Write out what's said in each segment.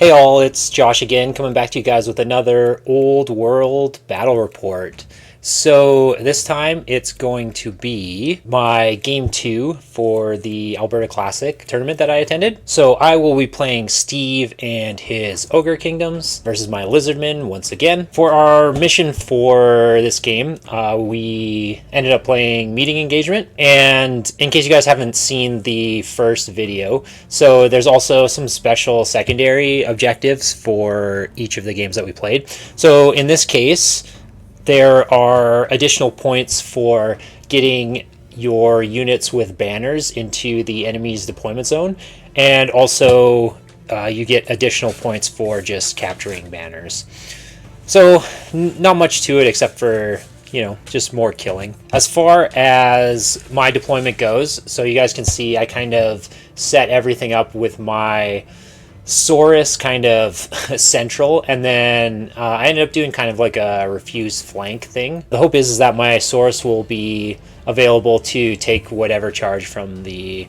Hey all, it's Josh again, coming back to you guys with another Old World battle report. So this time it's going to be my game 2 for the Alberta Classic tournament that I attended. So I will be playing Steve and his Ogre Kingdoms versus my Lizardmen once again. For our mission for this game, we ended up playing Meeting Engagement. And in case you guys haven't seen the first video, so there's also some special secondary objectives for each of the games that we played. So in this case, there are additional points for getting your units with banners into the enemy's deployment zone, and also you get additional points for just capturing banners. So not much to it except for, just more killing. As far as my deployment goes, so you guys can see I kind of set everything up with my Saurus kind of central, and then I ended up doing kind of like a refuse flank thing. The hope is that my Saurus will be available to take whatever charge from the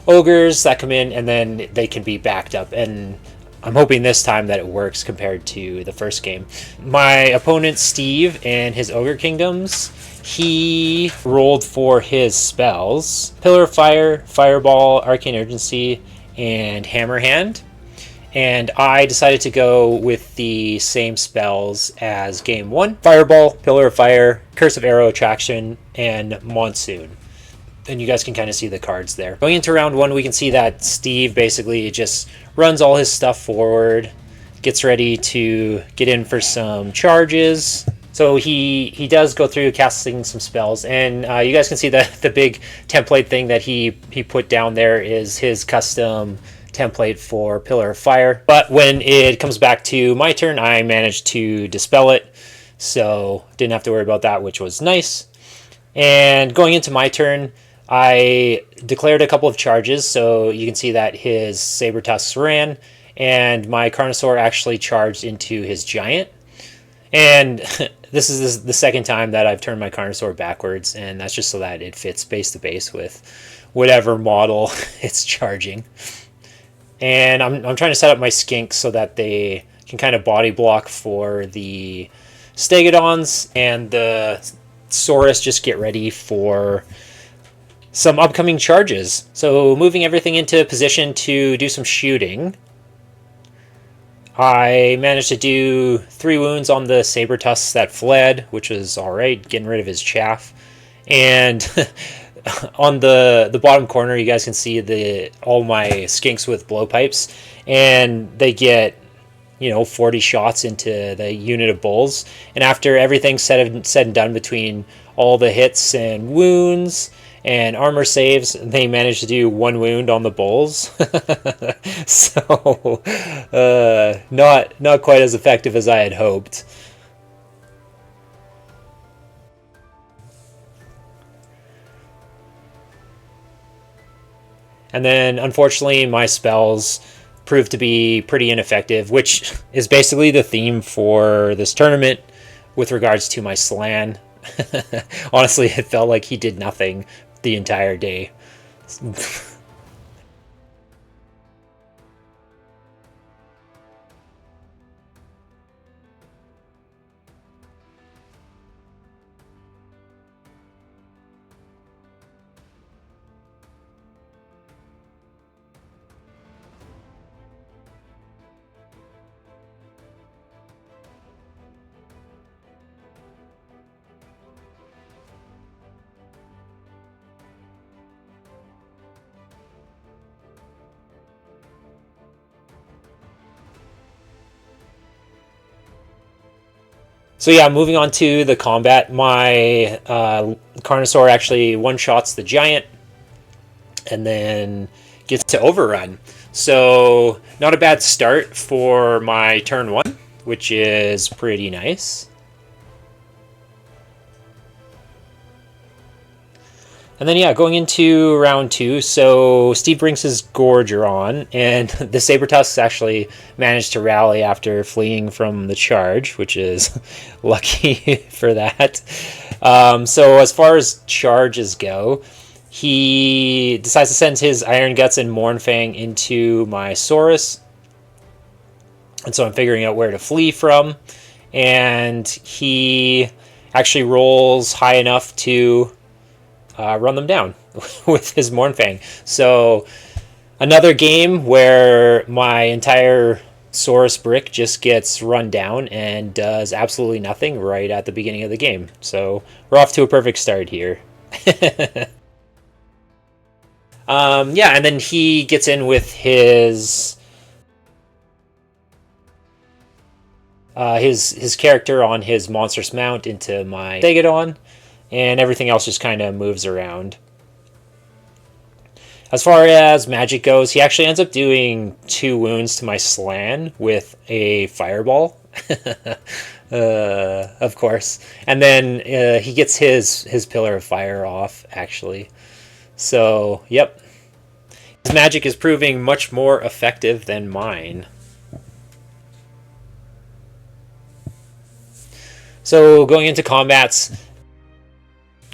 ogres that come in, and then they can be backed up, and I'm hoping this time that it works compared to the first game. My opponent Steve and his Ogre Kingdoms, he rolled for his spells Pillar of Fire, Fireball, Arcane Urgency, and Hammer Hand. And I decided to go with the same spells as game 1. Fireball, Pillar of Fire, Curse of Arrow Attraction, and Monsoon. And you guys can kind of see the cards there. Going into round 1, we can see that Steve basically just runs all his stuff forward, gets ready to get in for some charges. So he does go through casting some spells, and you guys can see that the big template thing that he put down there is his custom template for Pillar of Fire. But when it comes back to my turn, I managed to dispel it, so didn't have to worry about that, which was nice. And going into my turn, I declared a couple of charges, so you can see that his Saber Tusks ran, and my Carnosaur actually charged into his Giant. And this is the second time that I've turned my Carnosaur backwards, and that's just so that it fits base to base with whatever model it's charging. And I'm trying to set up my skinks so that they can kind of body block for the Stegodons, and the Saurus just get ready for some upcoming charges. So moving everything into position to do some shooting, I managed to do 3 wounds on the Saber Tusks that fled, which was alright, getting rid of his chaff. And on the bottom corner, you guys can see all my skinks with blowpipes, and they get 40 shots into the unit of bulls. And after everything's said and done, between all the hits and wounds and armor saves, they managed to do 1 wound on the bulls. So not quite as effective as I had hoped. And then, unfortunately, my spells proved to be pretty ineffective, which is basically the theme for this tournament with regards to my Slan. Honestly, it felt like he did nothing the entire day. So yeah, moving on to the combat, my Carnosaur actually one-shots the Giant and then gets to overrun. So not a bad start for my turn 1, which is pretty nice. And then, yeah, going into round 2, so Steve brings his Gorger on, and the Saber Tusks actually managed to rally after fleeing from the charge, which is lucky for that. So as far as charges go, he decides to send his Iron Guts and Mournfang into my Saurus. And so I'm figuring out where to flee from. And he actually rolls high enough to run them down with his Mournfang. So another game where my entire Saurus brick just gets run down and does absolutely nothing right at the beginning of the game. So we're off to a perfect start here. Yeah, and then he gets in with his character on his monstrous mount into my Stegodon, and everything else just kind of moves around. As far as magic goes, he actually ends up doing 2 wounds to my Slan with a fireball. Of course. And then he gets his Pillar of Fire off, actually. So, yep. His magic is proving much more effective than mine. So, going into combats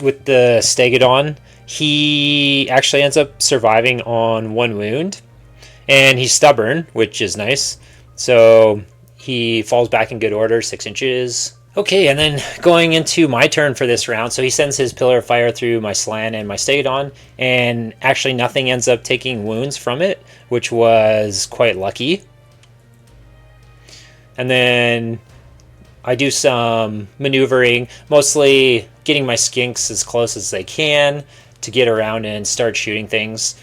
with the Stegodon, he actually ends up surviving on 1 wound. And he's stubborn, which is nice. So, he falls back in good order, 6 inches. Okay, and then going into my turn for this round, so he sends his Pillar of Fire through my Slan and my Stegodon, and actually nothing ends up taking wounds from it, which was quite lucky. And then I do some maneuvering, mostly getting my skinks as close as they can to get around and start shooting things.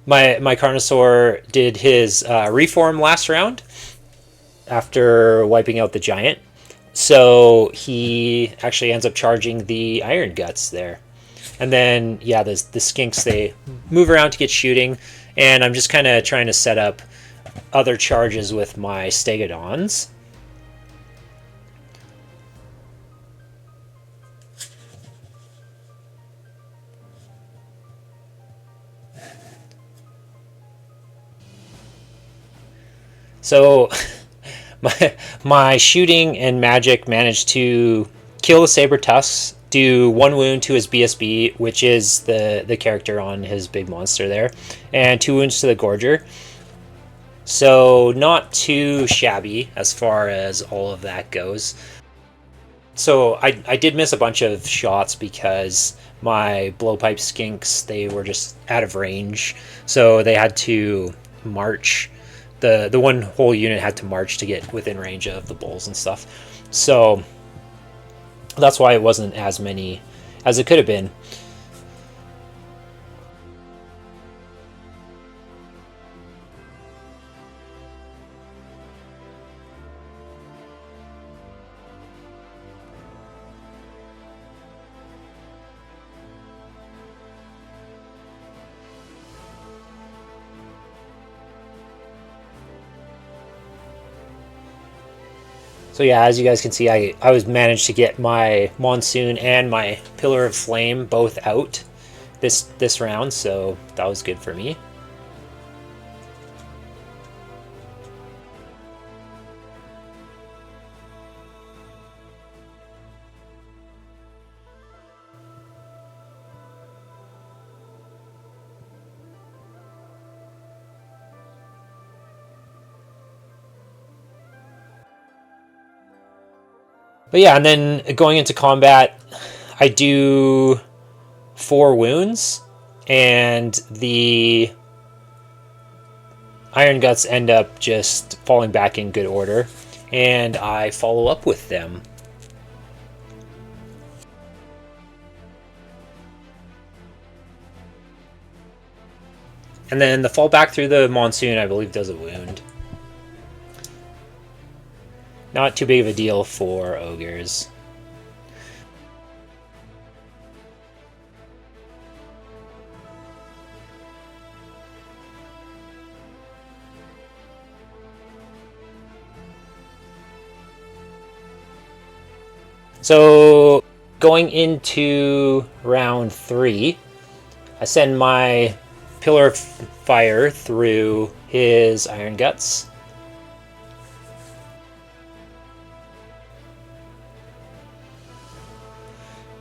My Carnosaur did his reform last round after wiping out the giant. So he actually ends up charging the Iron Guts there. And then, yeah, the skinks, they move around to get shooting. And I'm just kind of trying to set up other charges with my Stegodons. So my shooting and magic managed to kill the Saber Tusks, do 1 wound to his BSB, which is the character on his big monster there, and 2 wounds to the Gorger. So not too shabby as far as all of that goes. So I did miss a bunch of shots because my blowpipe skinks, they were just out of range. So they had to march. The one whole unit had to march to get within range of the bulls and stuff. So that's why it wasn't as many as it could have been. So yeah, as you guys can see, I was managed to get my Monsoon and my Pillar of Flame both out this round, so that was good for me. But yeah, and then going into combat, I do 4 wounds, and the Iron Guts end up just falling back in good order, and I follow up with them. And then the fall back through the Monsoon, I believe, does a wound. Not too big of a deal for ogres. So going into round 3, I send my Pillar of Fire through his Iron Guts.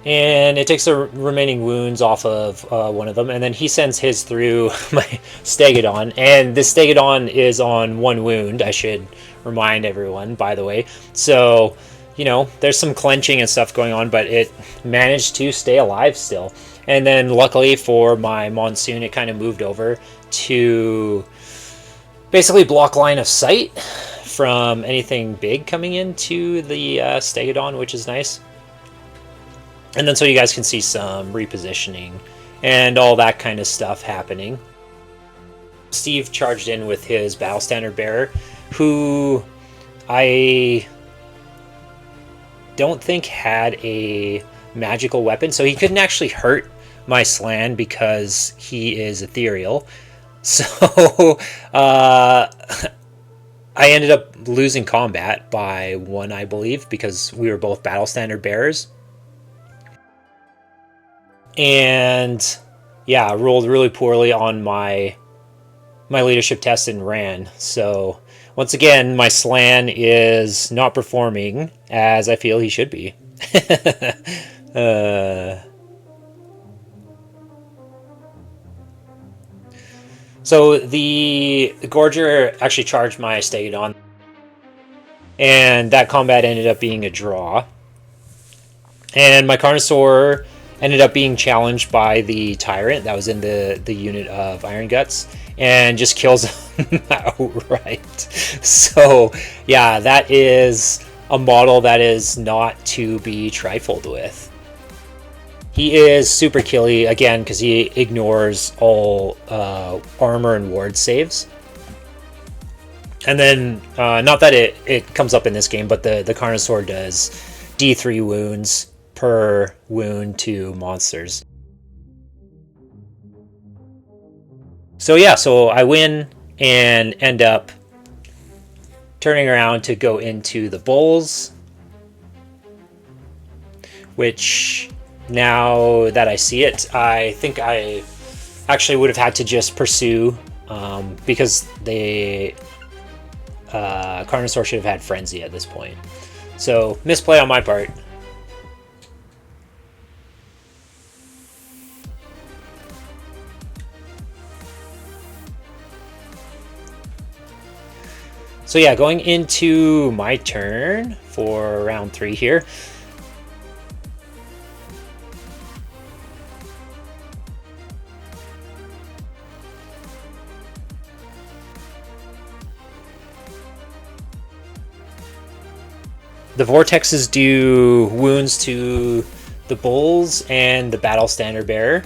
And it takes the remaining wounds off of one of them, and then he sends his through my Stegodon. And this Stegodon is on 1 wound, I should remind everyone, by the way. So, you know, there's some clenching and stuff going on, but it managed to stay alive still. And then luckily for my Monsoon, it kind of moved over to basically block line of sight from anything big coming into the Stegodon, which is nice. And then so you guys can see some repositioning and all that kind of stuff happening. Steve charged in with his Battle Standard Bearer, who I don't think had a magical weapon, so he couldn't actually hurt my Slann because he is ethereal. So I ended up losing combat by 1, I believe, because we were both Battle Standard Bearers. And yeah, rolled really poorly on my leadership test and ran. So once again, my Slann is not performing as I feel he should be. So the Gorger actually charged my Stegodon, and that combat ended up being a draw. And my Carnosaur ended up being challenged by the Tyrant that was in the unit of Iron Guts, and just kills him outright. So yeah, that is a model that is not to be trifled with. He is super killy, again, because he ignores all armor and ward saves. And then, not that it comes up in this game, but the Carnosaur does D3 wounds per wound to monsters. So yeah, so I win and end up turning around to go into the Bulls, which now that I see it, I think I actually would have had to just pursue, because the Carnosaur should have had Frenzy at this point. So misplay on my part. So yeah, going into my turn for round 3 here. The Vortexes do wounds to the Bulls and the Battle Standard Bearer.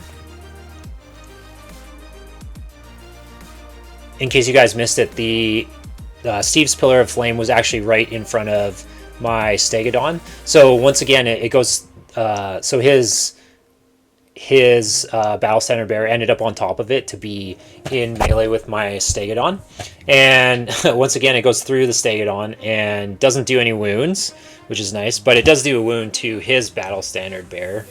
In case you guys missed it, the Steve's Pillar of Flame was actually right in front of my Stegodon. So once again, it goes. So his Battle Standard Bearer ended up on top of it to be in melee with my Stegodon. And once again, it goes through the Stegodon and doesn't do any wounds, which is nice. But it does do a wound to his Battle Standard Bearer.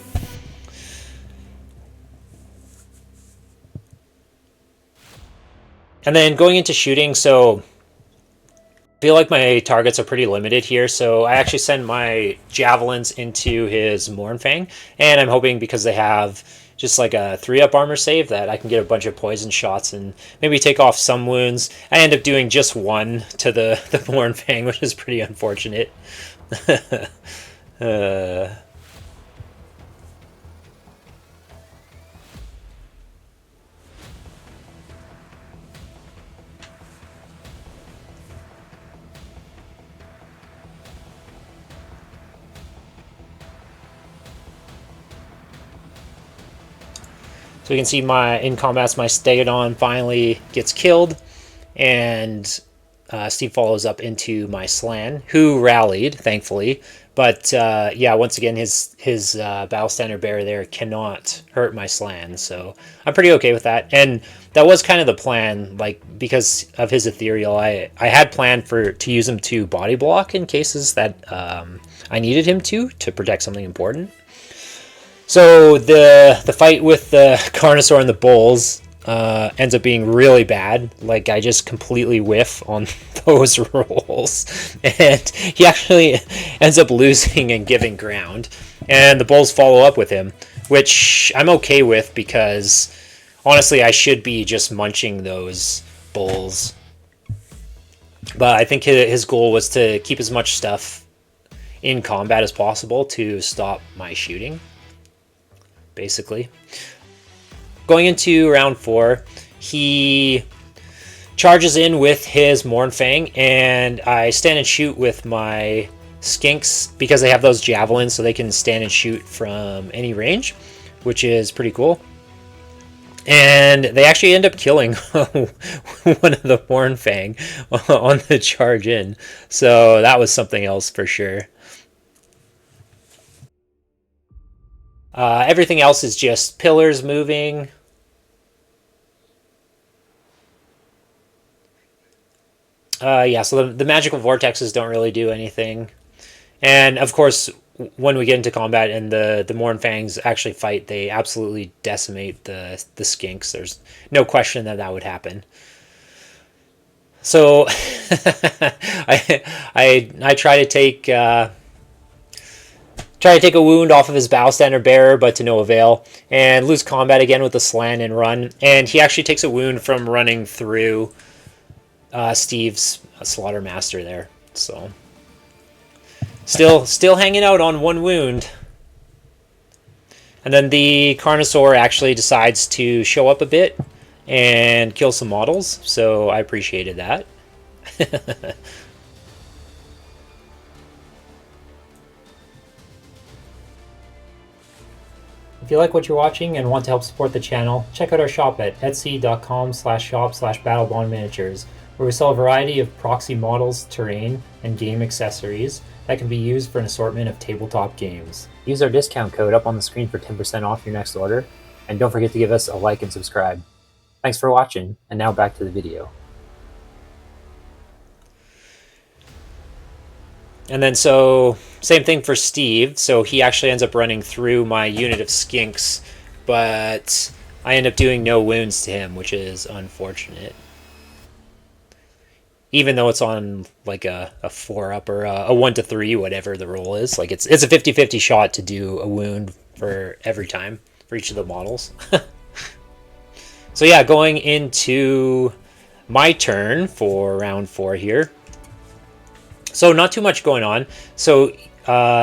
And then going into shooting, so I feel like my targets are pretty limited here, so I actually send my javelins into his Mournfang, and I'm hoping because they have just like a 3-up armor save that I can get a bunch of poison shots and maybe take off some wounds. I end up doing just 1 to the Mournfang, which is pretty unfortunate. So you can see in combat, my Stegodon finally gets killed, and Steve follows up into my Slann, who rallied, thankfully. But yeah, once again, his Battle Standard Bearer there cannot hurt my Slann, so I'm pretty okay with that. And that was kind of the plan, like, because of his ethereal, I had planned to use him to body block in cases that I needed him to protect something important. So the fight with the Carnosaur and the Bulls, ends up being really bad. Like, I just completely whiff on those rolls, and he actually ends up losing and giving ground, and the bulls follow up with him, which I'm okay with because honestly I should be just munching those bulls, but I think his goal was to keep as much stuff in combat as possible to stop my shooting, basically. Going into round 4, he charges in with his Mournfang, and I stand and shoot with my Skinks because they have those javelins, so they can stand and shoot from any range, which is pretty cool. And they actually end up killing one of the Mournfang on the charge in, so that was something else for sure. Everything else is just pillars moving. Yeah, so the magical vortexes don't really do anything. And of course, when we get into combat and the Mournfangs actually fight, they absolutely decimate the Skinks. There's no question that that would happen. So I try to take a wound off of his Battle Standard Bearer, but to no avail, and lose combat again with the Slan and run. And he actually takes a wound from running through Steve's Slaughter Master there. So still hanging out on 1 wound. And then the Carnosaur actually decides to show up a bit and kill some models, so I appreciated that. If you like what you're watching and want to help support the channel, check out our shop at etsy.com/shop/Battlebond Miniatures, where we sell a variety of proxy models, terrain, and game accessories that can be used for an assortment of tabletop games. Use our discount code up on the screen for 10% off your next order, and don't forget to give us a like and subscribe. Thanks for watching, and now back to the video. And then so, same thing for Steve. So he actually ends up running through my unit of Skinks, but I end up doing no wounds to him, which is unfortunate. Even though it's on like a 4-up or a 1 to 3, whatever the roll is. Like it's a 50-50 shot to do a wound for every time, for each of the models. So yeah, going into my turn for round 4 here. So not too much going on. So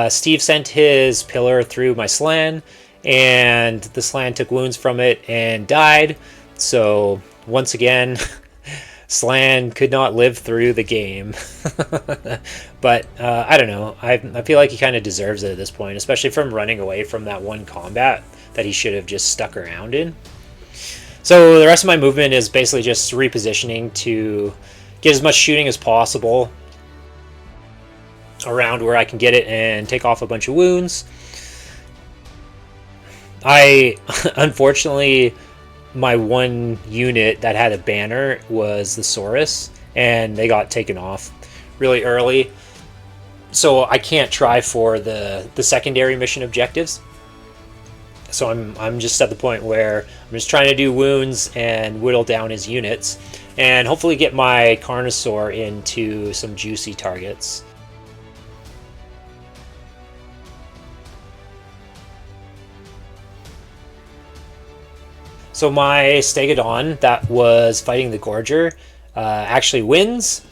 Steve sent his pillar through my Slan, and the Slan took wounds from it and died. So once again, Slan could not live through the game. But I don't know. I feel like he kind of deserves it at this point, especially from running away from that one combat that he should have just stuck around in. So the rest of my movement is basically just repositioning to get as much shooting as possible around where I can get it and take off a bunch of wounds. Unfortunately, my one unit that had a banner was the Saurus, and they got taken off really early, so I can't try for the secondary mission objectives. So I'm just at the point where I'm just trying to do wounds and whittle down his units, and hopefully get my Carnosaur into some juicy targets. So my Stegodon that was fighting the Gorger actually wins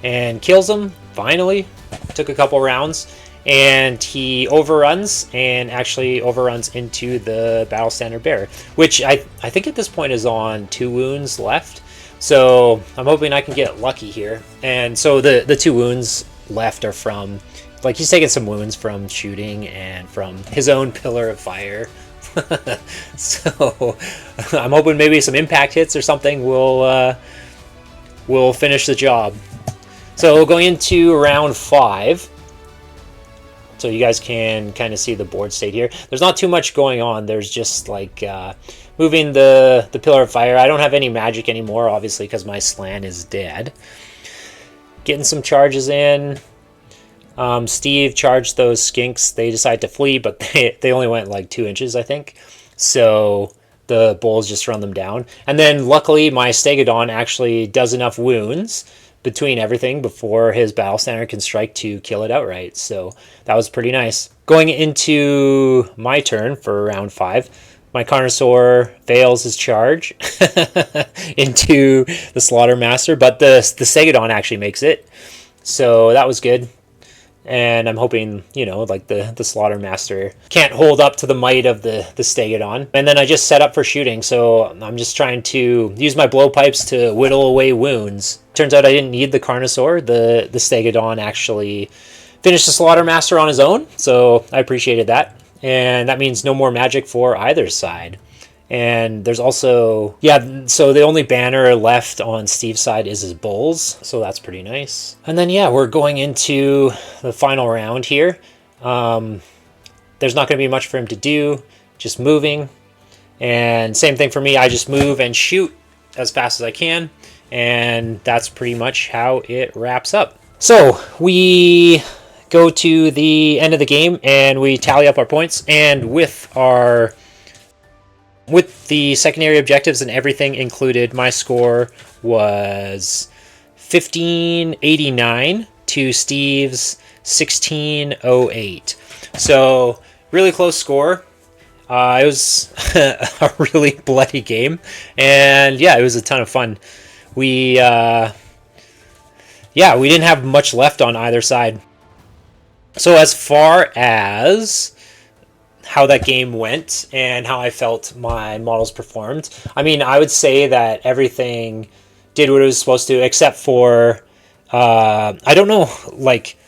and kills him, finally. Took a couple rounds, and he overruns and actually overruns into the Battle Standard Bearer, which I think at this point is on 2 wounds left. So I'm hoping I can get lucky here. And so the 2 wounds left are from, like, he's taken some wounds from shooting and from his own Pillar of Fire. So I'm hoping maybe some impact hits or something will finish the job. So going into round 5, so you guys can kind of see the board state here. There's not too much going on. There's just like moving the Pillar of Fire. I don't have any magic anymore, obviously, because my Slan is dead. Getting some charges in. Steve charged those Skinks. They decided to flee, but they only went like 2 inches, I think. so the bulls just run them down. And then luckily my Stegodon actually does enough wounds between everything before his battle standard can strike to kill it outright. So that was pretty nice. Going into my turn for round 5, my Carnosaur fails his charge into the Slaughtermaster, but the Stegodon actually makes it. So that was good. And I'm hoping, you know, like the Slaughtermaster can't hold up to the might of the Stegodon. And then I just set up for shooting, so I'm just trying to use my blowpipes to whittle away wounds. Turns out I didn't need the Carnosaur. The Stegodon actually finished the Slaughtermaster on his own, so I appreciated that. And that means no more magic for either side. And there's also, yeah, so the only banner left on Steve's side is his bulls, so that's pretty nice. And then, yeah, we're going into the final round here. There's not going to be much for him to do, just moving. And same thing for me, I just move and shoot as fast as I can. And that's pretty much how it wraps up. So we go to the end of the game and we tally up our points, and with the secondary objectives and everything included, my score was 1589 to Steve's 1608. So really close score. It was a really bloody game, and yeah, it was a ton of fun. We didn't have much left on either side. So as far as how that game went and how I felt my models performed, I mean, I would say that everything did what it was supposed to, except for I don't know, like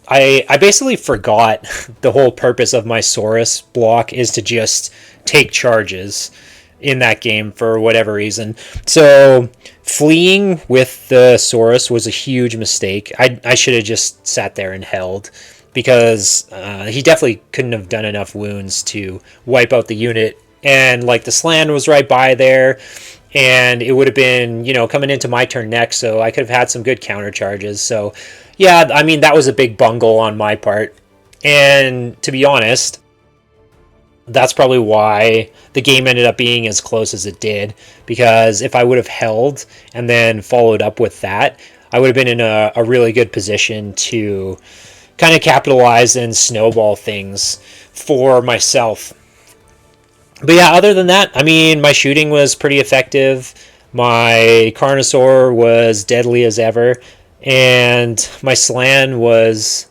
I basically forgot the whole purpose of my Saurus block is to just take charges in that game for whatever reason. So fleeing with the Saurus was a huge mistake. I should have just sat there and held, because he definitely couldn't have done enough wounds to wipe out the unit. And like the Slan was right by there, and it would have been, you know, coming into my turn next, so I could have had some good counter charges. So yeah, I mean, that was a big bungle on my part. And to be honest, that's probably why the game ended up being as close as it did, because if I would have held and then followed up with that, I would have been in a really good position to kind of capitalize and snowball things for myself. But yeah, other than that, I mean, my shooting was pretty effective. My Carnosaur was deadly as ever. And my Slan was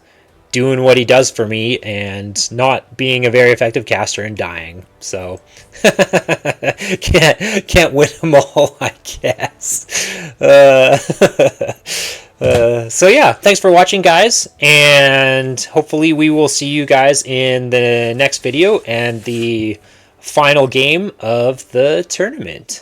doing what he does for me and not being a very effective caster and dying. So can't win them all, I guess. So yeah, thanks for watching, guys, and hopefully we will see you guys in the next video and the final game of the tournament.